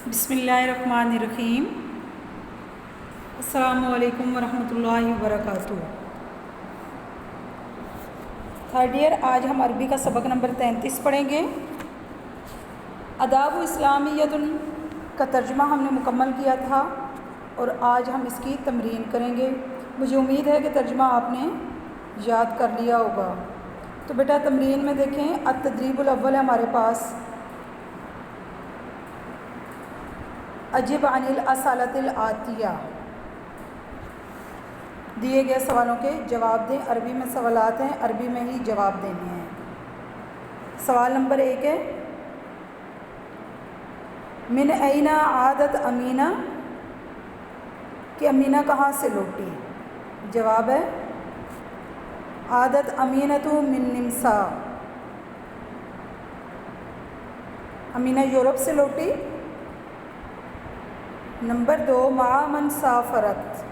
بسم اللہ الرحمن الرحیم۔ السلام علیکم ورحمۃ اللہ وبرکاتہ۔ تھرڈ ایئر، آج ہم عربی کا سبق نمبر 33 پڑھیں گے۔ آداب اسلامیت کا ترجمہ ہم نے مکمل کیا تھا اور آج ہم اس کی تمرین کریں گے۔ مجھے امید ہے کہ ترجمہ آپ نے یاد کر لیا ہوگا۔ تو بیٹا تمرین میں دیکھیں، التدریب الاول ہمارے پاس اجب عن الاسئلۃ الآتیہ، دیے گئے سوالوں کے جواب دیں۔ عربی میں سوالات ہیں، عربی میں ہی جواب دینے ہیں۔ سوال نمبر 1 ہے، من این عادت امینہ، کہ امینہ کہاں سے لوٹی؟ جواب ہے عادت امینۃ من نمسا، امینہ یورپ سے لوٹی۔ نمبر 2، مع من سافرت،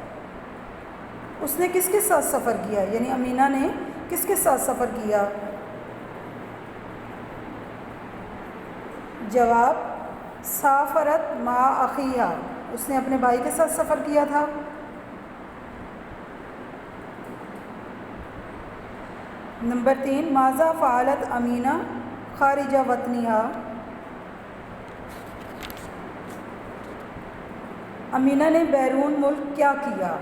اس نے کس کے ساتھ سفر کیا؟ یعنی امینہ نے کس کے ساتھ سفر کیا؟ جواب سافرت مع اخیہا، اس نے اپنے بھائی کے ساتھ سفر کیا تھا۔ نمبر 3، ماذا فعلت امینہ خارج وطنہا، امینہ نے بیرون ملک کیا کیا؟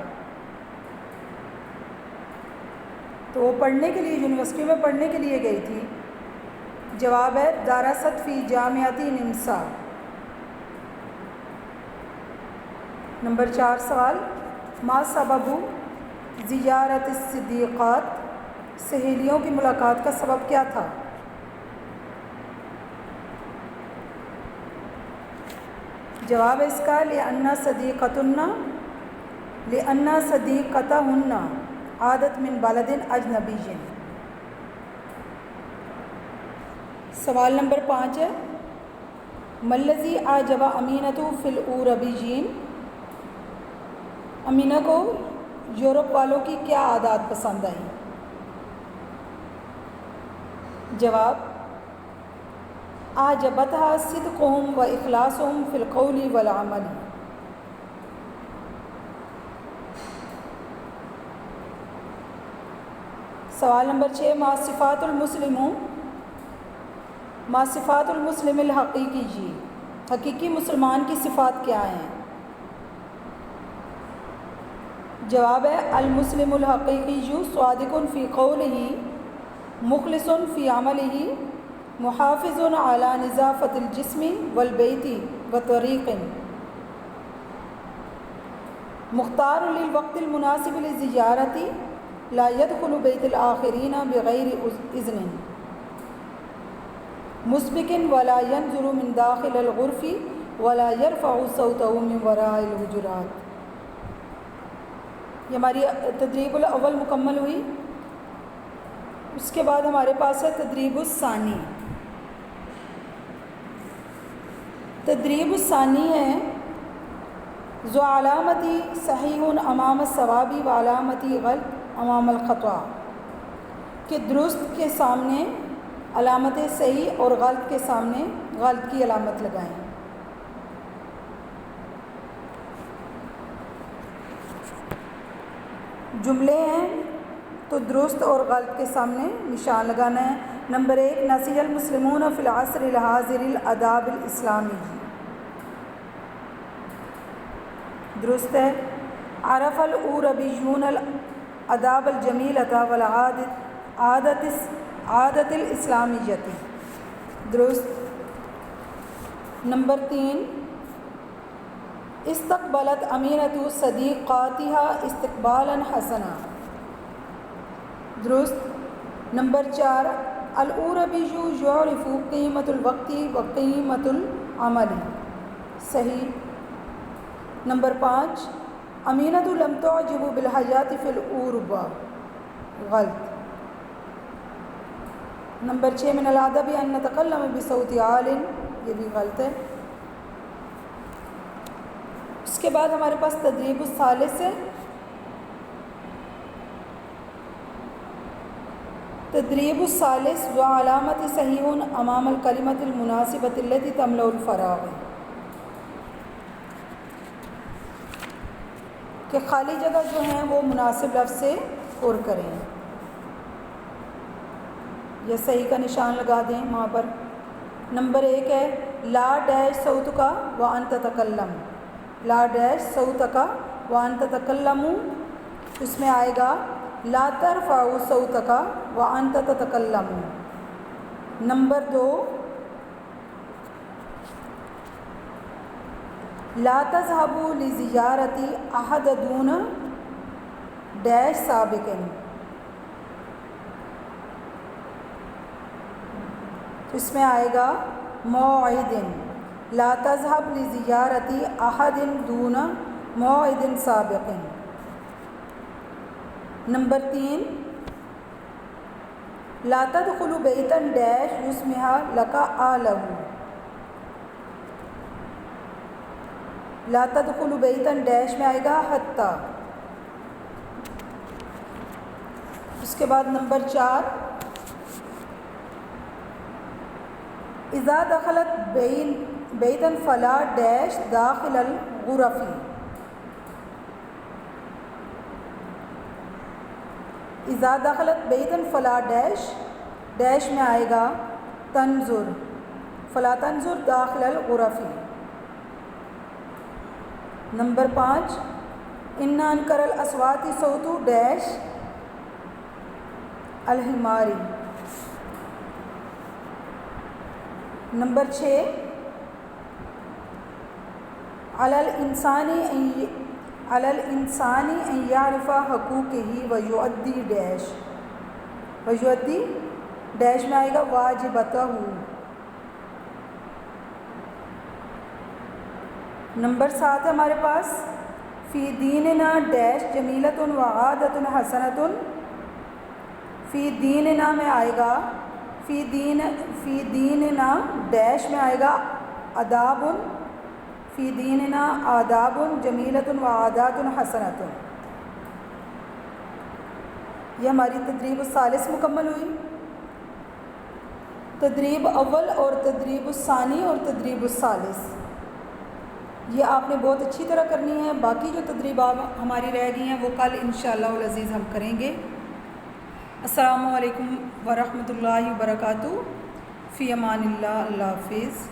تو وہ پڑھنے کے لیے، یونیورسٹی میں پڑھنے کے لیے گئی تھی۔ جواب ہے دراست فی جامعۃ نمسا۔ نمبر 4 سوال، ما سبب زیارت الصدیقات، سہیلیوں کی ملاقات کا سبب کیا تھا؟ جواب ہے اس کا لأن صدیقتہن عادت من بلد اجنبی۔ سوال نمبر 5 ہے، ما الذی اعجب امینۃ فی الاوروبیین، امینہ کو یورپ والوں کی کیا عادات پسند آئیں؟ جواب اعجبتها صدقهم و اخلاصهم فی القول والعمل۔ سوال نمبر 6، ما صفات المسلم الحقیقی، حقیقی مسلمان کی صفات کیا ہیں؟ جواب ہے المسلم الحقیقی صادق فی قولہ، مخلص فی عملہ، محافظ علی نظافت الجسم والبیت وطریق، مختار للوقت المناسب للزیارت، لا يدخل بیت الآخرین بغیر اذن، مسبق ولا ينظر من داخل الغرف ولا يرفع صوته من وراء الحجرات۔ یہ ہماری تدریب الاول مکمل ہوئی۔ اس کے بعد ہمارے پاس ہے تدریب الثانی۔ تدریب الثانی ہے ذو علامتی صحیح امام الصواب و علامتی غلط امام الخطا، کہ درست کے سامنے علامت صحیح اور غلط کے سامنے غلط کی علامت لگائیں۔ جملے ہیں تو درست اور غلط کے سامنے نشان لگانا ہے۔ نمبر 1، نسی المسلمون فی العصر الحاضر الاداب الاسلامی، درست ہے۔ عرف الاوروبیون الاداب الجمیلۃ والعادت الاسلامیۃ، درست۔ نمبر 3، استقبلت امینۃ صدیقاتہا استقبالا حسنا، درست۔ نمبر 4، الاوروبی یعرف قیمت الوقت و قیمت العمل، صحیح۔ نمبر 5، امینۃ لم تعجب بالحیات فی الاوروبا، غلط۔ نمبر 6، من الادب ان نتکلم بصوت عال، یہ بھی غلط ہے۔ اس کے بعد ہمارے پاس تدریب الثالث ہے۔ تدریب الثالث و علامت صحیح امام الکلمۃ المناسبۃ التي تملأ الفراغ، کہ خالی جگہ جو ہیں وہ مناسب لفظ سے پر کریں. یا صحیح کا نشان لگا دیں وہاں پر. نمبر 1 ہے لا ڈیش صوت کا وانت تکلم. لا ڈیش صوت کا وانت تکلم. اس میں آئے گا لا ترفعوا صوت کا وانت تتکلم. نمبر 2 لا تذهبوا لزیارت احد دون ڈیش سابق. اس میں آئے گا موعد. لا تذهب لزیارت احد دون موعد سابق. نمبر 3 لا تدخلوا بیتا ڈیش یسمح لک آلہ. لا تدخلوا بیتا ڈیش میں آئے گا حتی. اس کے بعد نمبر 4 اذا دخلت بیتا فلا ڈیش داخل الغرف. اذا دخلت بیتا فلا ڈیش ڈیش میں آئے گا تنظر. فلا تنظر داخل الغرف. نمبر 5 ان انکر الاصوات صوت ڈیش الحماری. نمبر 6 علی الانسان ان یعرف حقوقہ ویؤدی ڈیش. ویؤدی ڈیش میں آئے گا واجبتہ. نمبر 7 ہے ہمارے پاس فی دیننا ڈیش جمیلۃ و عادۃ حسنۃ. فی دیننا میں آئے گا فی دیننا ڈیش میں آئے گا آداب. فی دیننا آداب جمیلۃ و عادات حسنۃ. یہ ہماری تدریب الثالث مکمل ہوئی. تدریب اول اور تدریب الثانی اور تدریب الثالث یہ آپ نے بہت اچھی طرح کرنی ہے. باقی جو تدریبات ہماری رہ گئی ہیں وہ کل انشاءاللہ العزیز ہم کریں گے. السلام علیکم ورحمۃ اللہ وبرکاتہ. فی امان اللہ. اللہ حافظ.